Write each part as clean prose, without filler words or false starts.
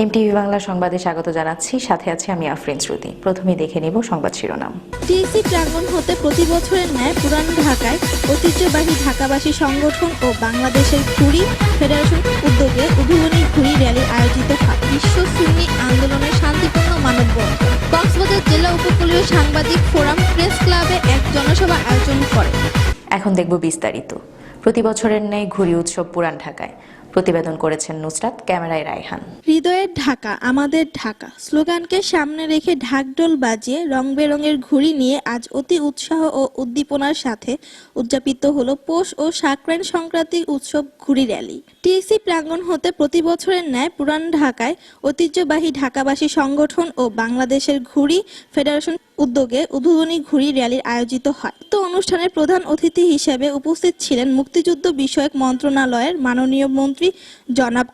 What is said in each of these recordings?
MTV Bangla সংবাদে স্বাগত জানাচ্ছি, সাথে আছি আমি আফরিন শ্রুতি। প্রথমে দেখে নিব সংবাদ শিরোনাম। টিএসসি প্রাঙ্গণ হতে প্রতি বছরের ন্যায় পুরান ঢাকায় ঐতিহ্যবাহী ঢাকাবাসী সংগঠন ও বাংলাদেশের ঘুড়ি ফেডারেশন উদ্যোগে উদ্বোধনী ঘুড়ি র্যালি আয়োজিত হয়। বিশ্ব সুন্নি আন্দোলনের শান্তিপূর্ণ মানববন্ধন। কক্সবাজার জেলা উপকূলীয় সাংবাদিক ফোরাম প্রেস ক্লাবে এক জনসভা আয়োজন করে। এখন দেখব বিস্তারিত। প্রতি বছরের ন্যায় ঘুড়ি উৎসব পুরান ঢাকায়। প্রতিবেদন করেছেন নুসরাত, ক্যামেরায় রায়হান। হৃদয়ের ঢাকা আমাদের ঢাকা স্লোগানকে সামনে রেখে ঢাকঢোল বাজিয়ে রং বেরঙের ঘুড়ি নিয়ে আজ অতি উৎসাহ ও উদ্দীপনার সাথে উদযাপিত হলো পৌষ ও সংক্রান্তি সংক্রান্তির উৎসব ঘুড়ি র্যালি। টিএসসি প্রাঙ্গণ হতে প্রতি বছরের ন্যায় পুরান ঢাকায় ঐতিহ্যবাহী ঢাকাবাসী সংগঠন ও বাংলাদেশের ঘুড়ি ফেডারেশন উদ্যোগে উদ্বোধনী ঘুড়ি র্যালির আয়োজিত হয়। তো অনুষ্ঠানের প্রধান অতিথি হিসেবে উপস্থিত ছিলেন মুক্তিযুদ্ধ বিষয়ক মন্ত্রণালয়ের মাননীয় মন্ত্রী জনাব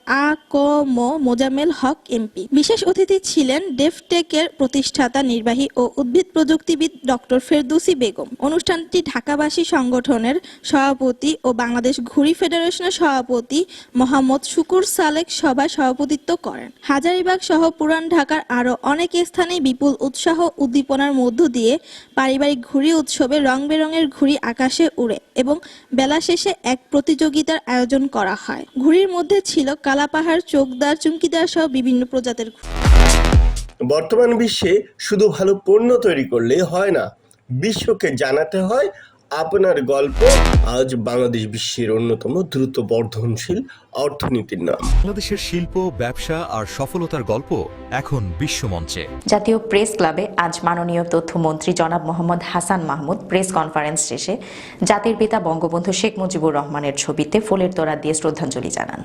মোজাম্মেল হক এমপি। বিশেষ অতিথি ছিলেন ডেফটেকের প্রতিষ্ঠাতা নির্বাহী ও উদ্ভিদ প্রযুক্তিবিদ ডক্টর ফেরদৌসী বেগম। অনুষ্ঠানটি ঢাকাবাসী সংগঠনের সভাপতি ও বাংলাদেশ ঘুড়ি ফেডারেশনের সভাপতি মোহাম্মদ শুকুর সালেক সভায় সভাপতিত্ব করেন। হাজারীবাগ সহ পুরান ঢাকার আরও অনেক স্থানে বিপুল উৎসাহ উদ্দীপনার মধ্য দিয়ে পারিবারিক ঘুড়ি উৎসবে রং বেরঙের ঘুড়ি আকাশে উড়ে এবং বেলা শেষে এক প্রতিযোগিতার আয়োজন করা হয়। ঘুড়ির মধ্যে ছিল কালাপাহাড়, চোখদার, চুমকিদার সহ বিভিন্ন প্রজাতির ঘুড়ি। বর্তমান বিশ্বে শুধু ভালো পণ্য তৈরি করলে হয় না, বিশ্বকে জানাতে হয় আপনার গল্প। আজ বাংলাদেশ বিশ্বের অন্যতম দ্রুত বর্ধনশীল অর্থনীতির নাম। বাংলাদেশের শিল্প, ব্যবসা আর সফলতার গল্প এখন বিশ্বমঞ্চে। জাতীয় প্রেস ক্লাবে আজ মাননীয় তথ্যমন্ত্রী জনাব মোহাম্মদ হাসান মাহমুদ প্রেস কনফারেন্স শেষে জাতির পিতা বঙ্গবন্ধু শেখ মুজিবুর রহমানের ছবিতে ফুলের তোড়া দিয়ে শ্রদ্ধাঞ্জলি জানান।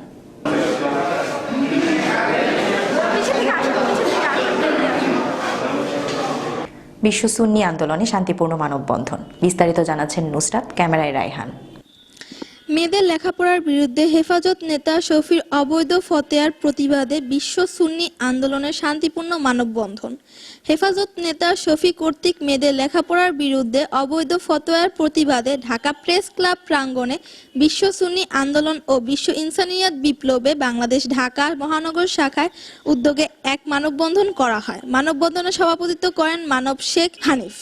বিশ্ব সুন্নি আন্দোলনে শান্তিপূর্ণ মানববন্ধন। বিস্তারিত জানাচ্ছেন নুসরাত, ক্যামেরায় রায়হান। মেয়েদের লেখাপড়ার বিরুদ্ধে হেফাজত নেতা শফির অবৈধ ফতোয়ার প্রতিবাদে বিশ্ব সুন্নি আন্দোলনের শান্তিপূর্ণ মানববন্ধন। হেফাজত নেতা শফি কর্তৃক মেয়েদের লেখাপড়ার বিরুদ্ধে অবৈধ ফতোয়ার প্রতিবাদে ঢাকা প্রেস ক্লাব প্রাঙ্গণে বিশ্ব সুন্নি আন্দোলন ও বিশ্ব ইনসানিয়াত বিপ্লবে বাংলাদেশ ঢাকা মহানগর শাখায় উদ্যোগে এক মানববন্ধন করা হয়। মানববন্ধনে সভাপতিত্ব করেন মানব শেখ হানিফ।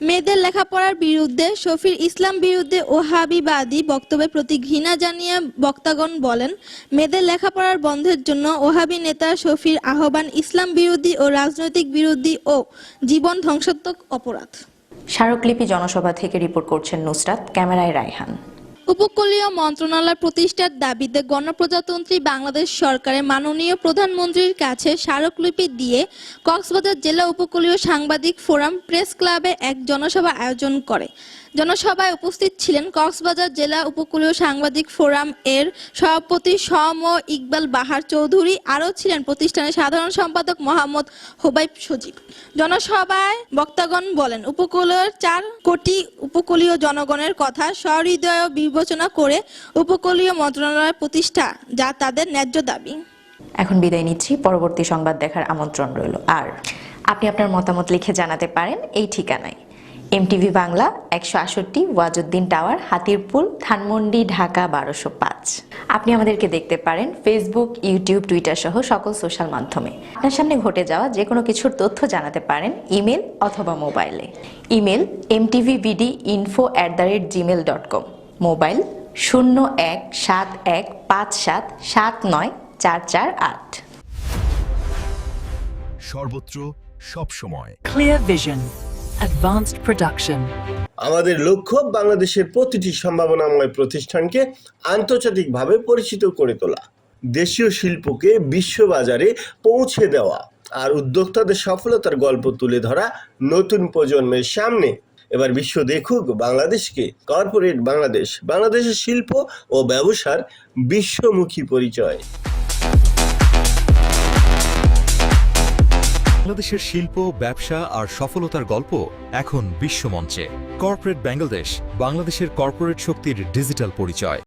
মেয়েদের লেখাপড়ার বিরুদ্ধে শফির ইসলাম বিরুদ্ধে ওহাবিবাদী বক্তব্যের প্রতি ঘৃণা জানিয়ে বক্তাগণ বলেন, মেয়েদের লেখাপড়ার বন্ধের জন্য ওহাবি নেতা শফির আহ্বান ইসলাম বিরোধী ও রাজনৈতিক বিরোধী ও জীবন ধ্বংসাত্মক অপরাধ। স্মারকলিপি জনসভা থেকে রিপোর্ট করছেন নুসরাত, ক্যামেরায় রায়হান। উপকূলীয় মন্ত্রণালয় প্রতিষ্ঠার দাবিতে গণপ্রজাতন্ত্রী বাংলাদেশ সরকারের মাননীয় প্রধানমন্ত্রীর কাছে স্মারকলিপি দিয়ে কক্সবাজার জেলা উপকূলীয় সাংবাদিক ফোরাম প্রেস ক্লাবে এক জনসভা আয়োজন করে। জনসভায় উপস্থিত ছিলেন কক্সবাজার জেলা উপকূলীয় সাংবাদিক ফোরাম এর সভাপতি ইকবাল বাহার চৌধুরী। আরও ছিলেন প্রতিষ্ঠানের সাধারণ সম্পাদক মোহাম্মদ হোবাইব সজীব। জনসভায় বক্তাগণ বলেন, উপকূলের 4 কোটি উপকূলীয় জনগণের কথা সহৃদয় বিবেচনা করে উপকূলীয় মন্ত্রণালয় প্রতিষ্ঠা, যা তাদের ন্যায্য দাবি। এখন বিদায় নিচ্ছি, পরবর্তী সংবাদ দেখার আমন্ত্রণ রইল। আর আপনি আপনার মতামত লিখে জানাতে পারেন এই ঠিকানায়: এমটিভি বাংলা, 168 ওয়াজউদ্দিন টাওয়ার, হাতিরপুল, ধানমন্ডি, ঢাকা 1205। আপনি আমাদেরকে দেখতে পারেন ফেসবুক, ইউটিউব, টুইটার সহ সকল সোশ্যাল মাধ্যমে। আপনার সামনে ঘটে যাওয়া যে কোনো কিছুর তথ্য জানাতে পারেন ইমেল অথবা মোবাইলে। Email mtvbdinfo@gmail.com, mobile 017157794448। সর্বত্র সবসময় Clear Vision, Advanced Production. আমাদের লক্ষ্য বাংলাদেশের প্রতিটি সম্ভাবনাময় প্রতিষ্ঠানকে আন্তর্জাতিকভাবে পরিচিত করে তোলা, দেশীয় শিল্পকে বিশ্ববাজারে পৌঁছে দেওয়া আর উদ্যোক্তাদের সফলতার গল্প তুলে ধরা নতুন প্রজন্মের সামনে। এবার বিশ্ব দেখুক বাংলাদেশকে। কর্পোরেট বাংলাদেশ, বাংলাদেশের শিল্প ও ব্যবসার বিশ্বমুখী পরিচয়। বাংলাদেশের শিল্প, ব্যবসা আর সফলতার গল্প এখন বিশ্বমঞ্চে। কর্পোরেট বাংলাদেশ, বাংলাদেশের কর্পোরেট শক্তির ডিজিটাল পরিচয়।